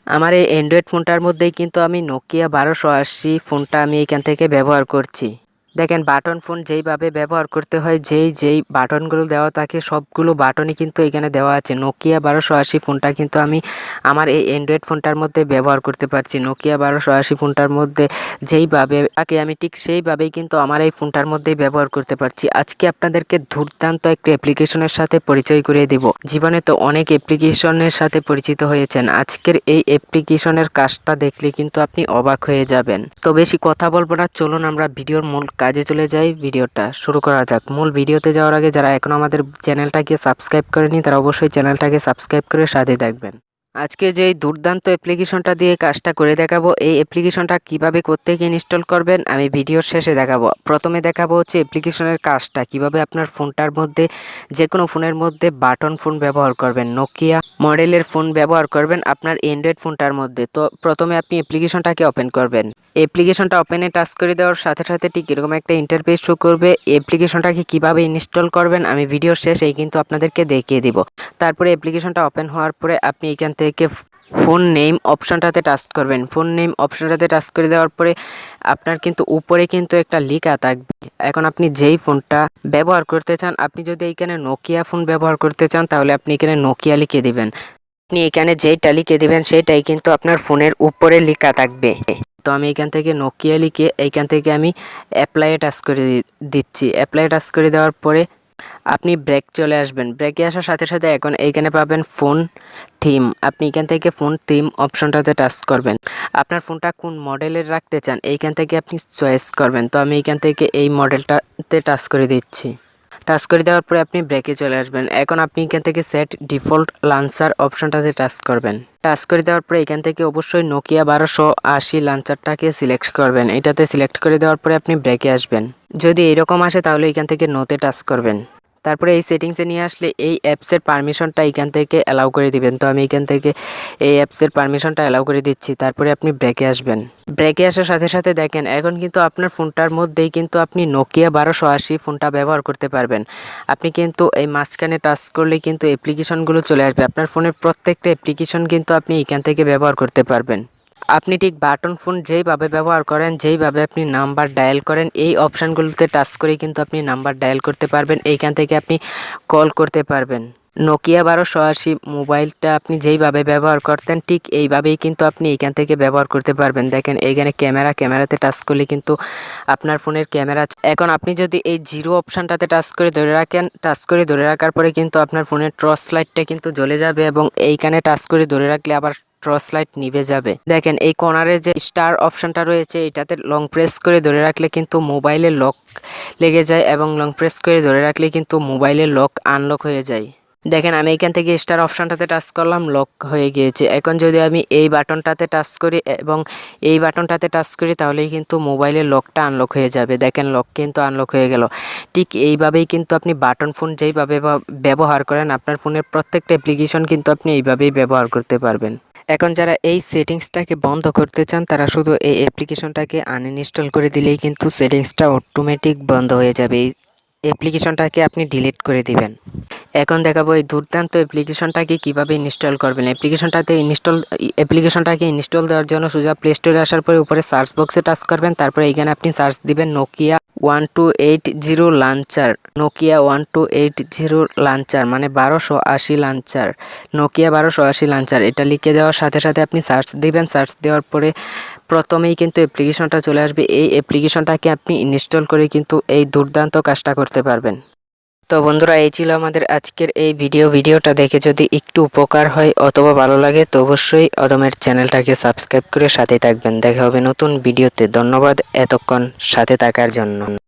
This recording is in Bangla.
আমার এই অ্যান্ড্রয়েড ফোনটার মধ্যেই কিন্তু আমি নোকিয়া 1280 ফোনটা আমি এখান থেকে ব্যবহার করছি। দেখেন বাটন ফোন যেইভাবে ব্যবহার করতে হয়, যেই বাটনগুলো দেওয়া থাকে সবগুলো বাটনই কিন্তু এখানে দেওয়া আছে। নোকিয়া 1280 ফোনটা কিন্তু আমি আমার এই অ্যান্ড্রয়েড ফোনটার মধ্যে ব্যবহার করতে পারছি। নোকিয়া 1280 ফোনটার মধ্যে যেইভাবে থাকে আমি ঠিক সেইভাবেই কিন্তু আমার এই ফোনটার মধ্যেই ব্যবহার করতে পারছি। আজকে আপনাদেরকে দুর্দান্ত একটা অ্যাপ্লিকেশনের সাথে পরিচয় করিয়ে দিব। জীবনে তো অনেক অ্যাপ্লিকেশনের সাথে পরিচিত হয়েছেন, আজকের এই অ্যাপ্লিকেশনের কাজটা দেখলে কিন্তু আপনি অবাক হয়ে যাবেন। তো বেশি কথা বলবো না, চলুন আমরা ভিডিওর মূল কাজে চলে যাই। ভিডিওটা শুরু করা যাক। মূল ভিডিওতে যাওয়ার আগে যারা এখনো আমাদের চ্যানেলটাকে সাবস্ক্রাইব করেনি তারা অবশ্যই চ্যানেলটাকে সাবস্ক্রাইব করে সাথে থাকবেন। আজকে যেই দুর্দান্ত অ্যাপ্লিকেশনটা দিয়ে কাজটা করে দেখাবো, এই অ্যাপ্লিকেশনটা কিভাবে করতে গিয়ে ইনস্টল করবেন আমি ভিডিওর শেষে দেখাবো। প্রথমে দেখাবো হচ্ছে অ্যাপ্লিকেশনের কাজটা কিভাবে আপনার ফোনটার মধ্যে যে কোনো ফোনের মধ্যে বাটন ফোন ব্যবহার করবেন, নোকিয়া মডেলের ফোন ব্যবহার করবেন আপনার অ্যান্ড্রয়েড ফোনটার মধ্যে। তো প্রথমে আপনি অ্যাপ্লিকেশনটাকে ওপেন করবেন। অ্যাপ্লিকেশনটা ওপেনে টাচ করে দেওয়ার সাথে সাথে ঠিক এরকম একটা ইন্টারফেস শো করবে। অ্যাপ্লিকেশনটাকে কিভাবে ইনস্টল করবেন আমি ভিডিওর শেষেই কিন্তু আপনাদেরকে দেখিয়ে দিব। তারপরে অ্যাপ্লিকেশনটা ওপেন হওয়ার পরে আপনি এখান থেকে ফোন নেম অপশনটাতে টাচ করবেন। ফোন নেম অপশনটাতে টাচ করে দেওয়ার পরে আপনার কিন্তু উপরে কিন্তু একটা লেখা থাকবে। এখন আপনি যেই ফোনটা ব্যবহার করতে চান, আপনি যদি এখানে নোকিয়া ফোন ব্যবহার করতে চান তাহলে আপনি এখানে নোকিয়া লিখে দিবেন। আপনি এখানে যেইটা লিখে দিবেন সেটাই কিন্তু আপনার ফোনের উপরে লেখা থাকবে। তো আমি এখান থেকে নোকিয়া লিখে এইখান থেকে আমি অ্যাপ্লাইয়ে টাচ করে দিচ্ছি। অ্যাপ্লাই টাচ করে দেওয়ার পরে আপনি ব্রেক চলে আসবেন। ব্রেকে আসার সাথে সাথে এখন এইখানে পাবেন ফোন থিম। আপনি এখান থেকে ফোন থিম অপশনটাতে টাচ করবেন। আপনার ফোনটা কোন মডেলের রাখতে চান এইখান থেকে আপনি চয়েস করবেন। তো আমি এইখান থেকে এই মডেলটাতে টাচ করে দিচ্ছি। টাচ করে দেওয়ার পরে আপনি ব্রেকে চলে আসবেন। এখন আপনি এখান থেকে সেট ডিফল্ট লঞ্চার অপশনটাতে টাচ করবেন। টাচ করে দেওয়ার পরে এখান থেকে অবশ্যই নোকিয়া 1280 লঞ্চারটাকে সিলেক্ট করবেন। এটাতে সিলেক্ট করে দেওয়ার পরে আপনি ব্রেকে আসবেন। যদি এইরকম আসে তাহলে এখান থেকে নোতে টাচ করবেন। তারপরে এই সেটিংসে নিয়ে আসলে এই অ্যাপসের পারমিশনটা এখান থেকে অ্যালাউ করে দিবেন। তো আমি এখান থেকে এই অ্যাপসের পারমিশনটা অ্যালাউ করে দিচ্ছি। তারপরে আপনি ব্রেকে আসবেন। ব্রেকে আসার সাথে সাথে দেখেন এখন কিন্তু আপনার ফোনটার মধ্যেই কিন্তু আপনি নোকিয়া 1280 ফোনটা ব্যবহার করতে পারবেন। আপনি কিন্তু এই মাঝখানে টাচ করলে কিন্তু অ্যাপ্লিকেশনগুলো চলে আসবে। আপনার ফোনের প্রত্যেকটা অ্যাপ্লিকেশন কিন্তু আপনি এখান থেকে ব্যবহার করতে পারবেন। আপনি ঠিক বাটন ফোন যেইভাবে ব্যবহার করেন, যেইভাবে আপনি নাম্বার ডায়াল করেন, এই অপশানগুলোতে টাচ করে কিন্তু আপনি নাম্বার ডায়াল করতে পারবেন। এইখান থেকে আপনি কল করতে পারবেন। নোকিয়া 1280 মোবাইলটা আপনি যেইভাবে ব্যবহার করতেন ঠিক এইভাবেই কিন্তু আপনি এইখান থেকে ব্যবহার করতে পারবেন। দেখেন এইখানে ক্যামেরাতে টাচ করলে কিন্তু আপনার ফোনের ক্যামেরা। এখন আপনি যদি এই জিরো অপশানটাতে টাচ করে ধরে রাখেন, টাচ করে ধরে রাখার পরে কিন্তু আপনার ফোনের টর্চ লাইটটা কিন্তু জ্বলে যাবে এবং এইখানে টাচ করে ধরে রাখলে আবার টর্চ লাইট নিভে যাবে। দেখেন এই কর্নারে যে স্টার অপশনটা রয়েছে এটাতে লং প্রেস করে ধরে রাখলে কিন্তু মোবাইলে লক লেগে যায় এবং লং প্রেস করে ধরে রাখলে কিন্তু মোবাইলের লক আনলক হয়ে যায়। দেখেন আমি এখান থেকে স্টার অপশনটাতে টাচ করলাম, লক হয়ে গিয়েছে। এখন যদি আমি এই বাটনটাতে টাচ করি এবং এই বাটনটাতে টাচ করি তাহলেই কিন্তু মোবাইলের লকটা আনলক হয়ে যাবে। দেখেন লক কিন্তু আনলক হয়ে গেল। ঠিক এইভাবেই কিন্তু আপনি বাটন ফোন যেইভাবে ব্যবহার করেন আপনার ফোনের প্রত্যেকটা অ্যাপ্লিকেশন কিন্তু আপনি এইভাবেই ব্যবহার করতে পারবেন। এখন যারা এই সেটিংসটাকে বন্ধ করতে চান তারা শুধু এই অ্যাপ্লিকেশনটাকে আনইনস্টল করে দিলেই কিন্তু সেটিংসটা অটোমেটিক বন্ধ হয়ে যাবে। এই অ্যাপ্লিকেশনটাকে আপনি ডিলিট করে দিবেন। এখন দেখাবো এই দুর্দান্ত অ্যাপ্লিকেশনটাকে কিভাবে ইনস্টল করবেন। অ্যাপ্লিকেশনটাকে ইনস্টল দেওয়ার জন্য সোজা প্লে স্টোরে আসার পরে উপরে সার্চ বক্সে টাচ করবেন। তারপরে এখানে আপনি সার্চ দিবেন নোকিয়া 1280 লঞ্চার। নোকিয়া 1280 লঞ্চার মানে 1280 লঞ্চার, নোকিয়া 1280 লঞ্চার এটা লিখে দেওয়ার সাথে সাথে আপনি সার্চ দিবেন। সার্চ দেওয়ার পরে প্রথমেই কিন্তু অ্যাপ্লিকেশনটা চলে আসবে। এই অ্যাপ্লিকেশনটাকে আপনি ইনস্টল করে কিন্তু এই দুর্দান্ত কাজটা করতে পারবেন। তো বন্ধুরা এই ছিল আমাদের আজকের এই ভিডিওটা দেখে যদি একটু উপকার হয় অথবা ভালো লাগে তো অবশ্যই অদমের চ্যানেলটাকে সাবস্ক্রাইব করে সাথে থাকবেন। দেখা হবে নতুন ভিডিওতে। ধন্যবাদ এতক্ষণ সাথে থাকার জন্য।